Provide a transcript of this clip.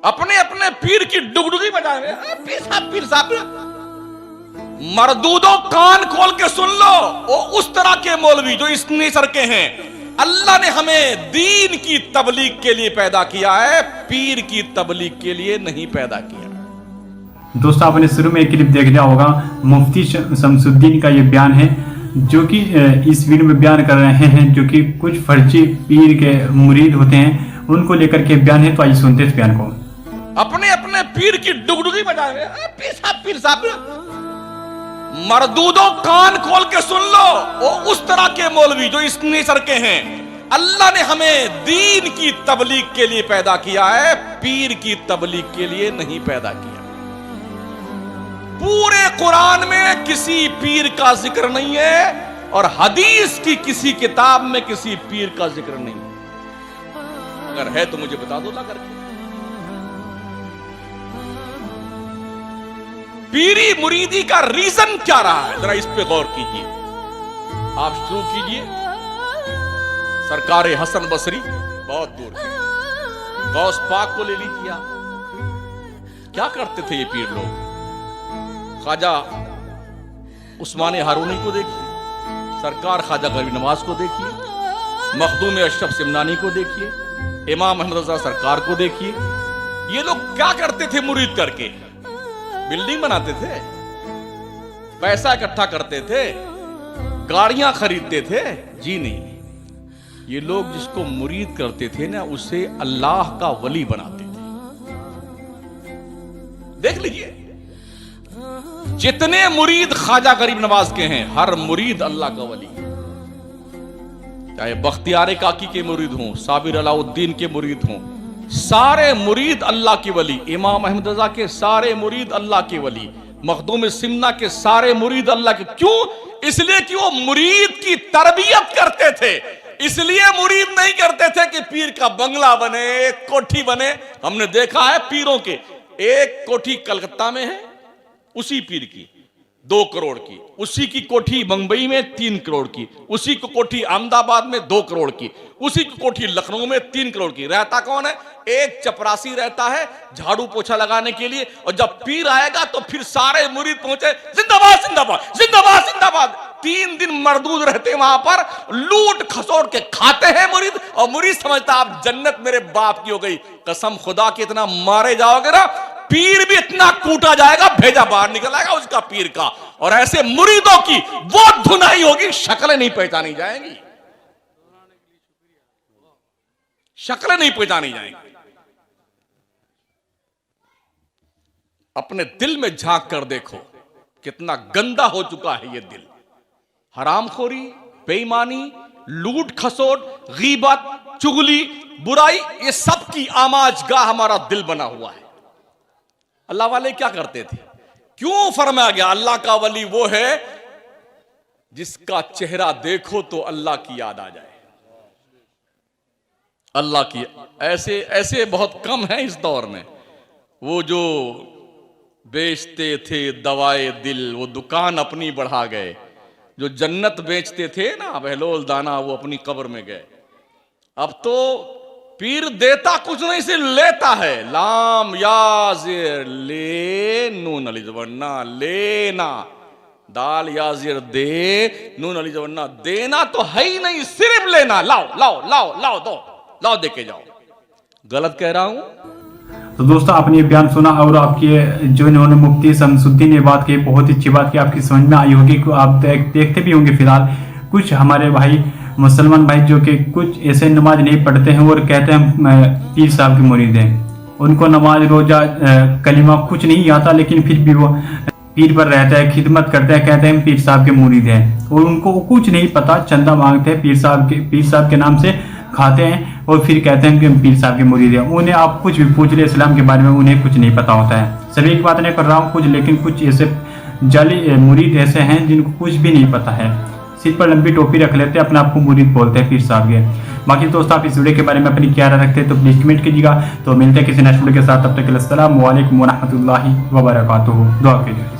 अपने अपने पीर की डुगडुगी बजा रहे हैं। पीर साहब मरदूदों, कान खोल के सुन लो, वो उस तरह के मौलवी जो इस नेचर के हैं। अल्लाह ने हमें दीन की तबलीग के लिए पैदा किया है, पीर की तबलीग के लिए नहीं पैदा किया। दोस्तों, आपने शुरू में एक क्लिप देख लिया होगा, मुफ्ती शमसुद्दीन का ये बयान है जो कि इस वीडियो में बयान कर रहे हैं, जो कि कुछ फर्जी पीर के मुरीद होते हैं उनको लेकर के बयान है। तो आइए सुनते हैं इस बयान को। अपने अपने पीर की डुगडुगी बजा रहे हैं। पीर साहब मरदूदों, कान खोल के सुन लो, वो उस तरह के मौलवी जो इस नेचर के हैं। अल्लाह ने हमें दीन की तबलीग के लिए पैदा किया है, पीर की तबलीग के लिए नहीं पैदा किया। पूरे कुरान में किसी पीर का जिक्र नहीं है और हदीस की किसी किताब में किसी पीर का जिक्र नहीं है। अगर है तो मुझे बता दो ना करके। पीरी मुरीदी का रीजन क्या रहा है, जरा इस पे गौर कीजिए। आप शुरू कीजिए। सरकार हसन बसरी बहुत दूर थे, गौस पाक को ले लीजिए आप। क्या करते थे ये पीर लोग? ख्वाजा उस्मान हारूनी को देखिए, सरकार ख्वाजा गरीब नवाज को देखिए, मखदूम अशरफ सिमनानी को देखिए, इमाम अहमद रजा सरकार को देखिए। ये लोग क्या करते थे मुरीद करके? बिल्डिंग बनाते थे, पैसा इकट्ठा करते थे, गाड़ियां खरीदते थे? जी नहीं। ये लोग जिसको मुरीद करते थे ना, उसे अल्लाह का वली बनाते थे। देख लीजिए, जितने मुरीद ख्वाजा गरीब नवाज के हैं, हर मुरीद अल्लाह का वली। चाहे बख्तियार काकी के मुरीद हों, साबिर अलाउद्दीन के मुरीद हों, सारे मुरीद अल्लाह के वली। इमाम अहमद रजा के सारे मुरीद अल्लाह के वली, मखदूम सिमना के सारे मुरीद अल्लाह के। क्यों? इसलिए कि वो मुरीद की तरबियत करते थे। इसलिए मुरीद नहीं करते थे कि पीर का बंगला बने, एक कोठी बने। हमने देखा है पीरों के, एक कोठी कलकत्ता में है उसी पीर की 2 करोड़ की, उसी की कोठी मुंबई में 3 करोड़ की, उसी की कोठी अहमदाबाद में 2 करोड़ की, उसी की कोठी लखनऊ में 3 करोड़ की। रहता कौन है? एक चपरासी रहता है झाड़ू पोछा लगाने के लिए। और जब पीर आएगा तो फिर सारे मुरीद पहुंचे, जिंदाबाद जिंदाबाद जिंदाबाद जिंदाबाद। 3 दिन मरदूद रहते वहां पर, लूट खसोट के खाते हैं मुरीद। और मुरीद समझता आप जन्नत मेरे बाप की हो गई। कसम खुदा के इतना मारे जाओगे ना, पीर भी इतना कूटा जाएगा, भेजा बाहर निकल आएगा उसका पीर का। और ऐसे मुरीदों की वो धुनाई होगी, शक्लें नहीं पहचानी जाएंगी, शक्लें नहीं पहचानी जाएंगी। अपने दिल में झांक कर देखो कितना गंदा हो चुका है ये दिल। हरामखोरी, बेईमानी, लूट खसोट, गीबत, चुगली, बुराई, ये सब की आमाजगाह हमारा दिल बना हुआ है। अल्लाह वाले क्या करते थे? क्यों फरमाया गया अल्लाह का वली वो है जिसका चेहरा देखो तो अल्लाह की याद आ जाए। अल्लाह की ऐसे ऐसे बहुत कम है इस दौर में। वो जो बेचते थे दवाए दिल, वो दुकान अपनी बढ़ा गए। जो जन्नत बेचते थे ना बहलोल दाना, वो अपनी कब्र में गए। अब तो पीर देता कुछ नहीं, से लेता है। लाम याजिर ले नून अली जवन्ना, लेना दाल याजिर दे नून अली जवन्ना। देना तो है ही नहीं, सिर्फ लेना। लाओ लाओ लाओ लाओ, दो लाओ, दे के जाओ। गलत कह रहा हूं? तो दोस्तों, आपने ये बयान सुना और आपकी जो इन्होंने मुफ्ती शमसुद्दीन ने बात की, बहुत ही अच्छी बात की, आपकी समझ में आई होगी। आप देखते भी होंगे फिलहाल कुछ हमारे भाई मुसलमान भाई जो कि कुछ ऐसे नमाज नहीं पढ़ते हैं और कहते हैं पीर साहब के मुरीद हैं। उनको नमाज रोजा कलिमा कुछ नहीं आता, लेकिन फिर भी वो पीर पर रहता है, खिदमत करते हैं, कहते हैं पीर साहब के मुरीद हैं। और उनको कुछ नहीं पता, चंदा मांगते हैं पीर साहब के नाम से, खाते हैं और फिर कहते हैं कि पीर साहब के मुरीद हैं। उन्हें आप कुछ भी पूछ ले इस्लाम के बारे में, उन्हें कुछ नहीं पता होता है। सभी की बात नहीं कर रहा हूँ कुछ, लेकिन कुछ ऐसे जाली मुरीद ऐसे हैं जिनको कुछ भी नहीं पता है, सिर पर लंबी टोपी रख लेते हैं, अपने आप को मुरीद बोलते हैं पीर साहब के। बाकी दोस्तों, आप इस वीडियो के बारे में अपनी क्या राय रखते हैं तो प्लीज कमेंट कीजिएगा। तो मिलते हैं किसी नेक्स्ट वीडियो के साथ, तब तक के लिए अस्सलामु अलैकुम व रहमतुल्लाहि व बरकातुहू। दुआ कीजिए।